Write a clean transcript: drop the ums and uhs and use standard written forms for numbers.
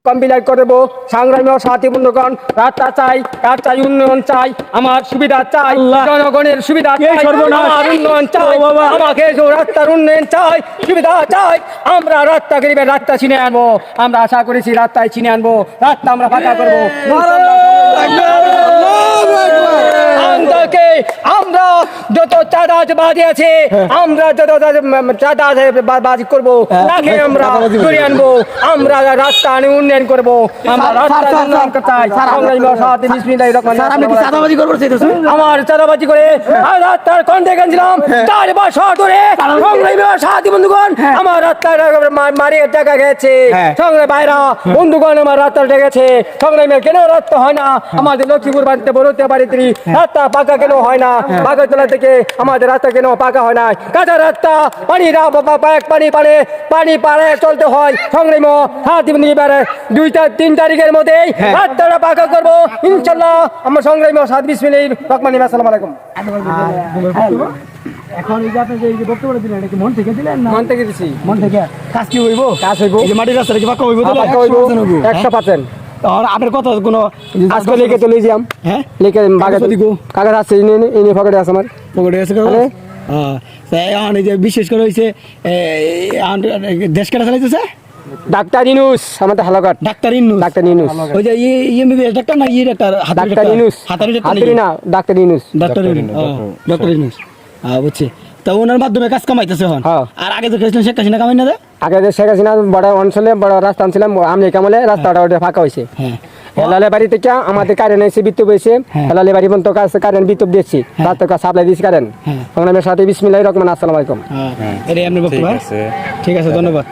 Complete করে দেবো। সংগ্রামী সাথী বন্ধুগণ, রাস্তা চাই, কার চাই, উন্নয়ন চাই, আমার সুবিধা চাই, জনগণের সুবিধা চাই, আমার উন্নয়ন চাই, আমাকে রাস্তার উন্নয়ন চাই, সুবিধা চাই। আমরা রাস্তা গরিবের রাস্তা চিনে আনবো। আমরা আশা করেছি রাস্তায় চিনে আনবো, রাস্তা আমরা ফাঁকা করবো। আমরা যত চাঁদাবাজি আছে, আমরা যত চাঁদাবাজি করবো, তাকে আমরা ধরে আনবো। আমরা রাস্তা উন্নয়ন করবো, আমরা রাস্তা উন্নয়ন করতে চাই। আমার চাঁদাবাজি করে রাস্তার কন্টে গেছিলাম 4 বছর ধরে। সাথী বন্ধুগণ, আমার রাস্তার মারিয়ে টাকা গেছে। সংগ্রামী ভাইরা বন্ধুগণ, আমার রাস্তা লেগেছে। সংগ্রামী কেন রাস্তা হয় না? আমাদের লক্ষ্মীপুর বাড়িতে বলতে পারি রাস্তা পাকা কেন হয় না? বাগরতলা থেকে আমাদের রাস্তা কেন পাকা হয় না? কাঁচা রাস্তা, পানি পানি পাড়ে চলতে হয়। সংগ্রামী সাথী বন্ধু, 2-3 তারিখের মধ্যে রাস্তাটা পাকা করবো ইনশাল্লাহ। আমার সংগ্রামী সাথী বিসমিল্লাহির রহমানির রহিম। আসসালামু আলাইকুম। এখন এই যে আপনি যে বক্তব্য দিলেন, এটা কি মন থেকে দিলেন না? মন থেকে দিছি। মন থেকে কাজ কি হইব? কাজ হইব, এই যে মাটির রাস্তা কি পাকা হইব? পাকা হইব 100%। আর আপনার কত কোন আজকে লিখে চলে যাম। হ্যাঁ, লিখে কাগজ আছে, ইনি পকেটে আছে আমার। পকেটে আছে কাগজ? হ্যাঁ, এই যে বিশেষ করে হইছে দেশ কেটে চালাইতেছে ডাক্তার ইনুস, আমাদের হালকাট ডাক্তার ইনুস। ডাক্তার ইনুস ওই যে এমবিবিএস ডাক্তার না ইয়ে ডাক্তার? ডাক্তার ইনুস, হাতারি হাতারি না, ডাক্তার ইনুস। ডাক্তার ইনুস, বুঝছি। তা ওনার মাধ্যমে কাজ কামাইতেছে এখন। আর আগে তো করেছিলেন শেখ হাসিনা, কামাই না দেয়? আগে শেখ হাসিনা বড় অঞ্চলে বড় রাস্তা আনছিলাম, আমি কামলে রাস্তাটা ওটা ফাঁকা হয়েছে। হেলালে বাড়ি থেকে আমাদের কারেন্ট এসে বিদ্যুৎ হয়েছে। হেলালে বাড়ি পর্যন্ত কারেন্ট বিদ্যুৎ দিচ্ছি, রাস্তার কাছে সাপ্লাই দিচ্ছি কারেন্ট। সংগ্রামের সাথে বিসমিল্লাহির রহমানির রহিম। আসসালামু আলাইকুম। ঠিক আছে, ধন্যবাদ।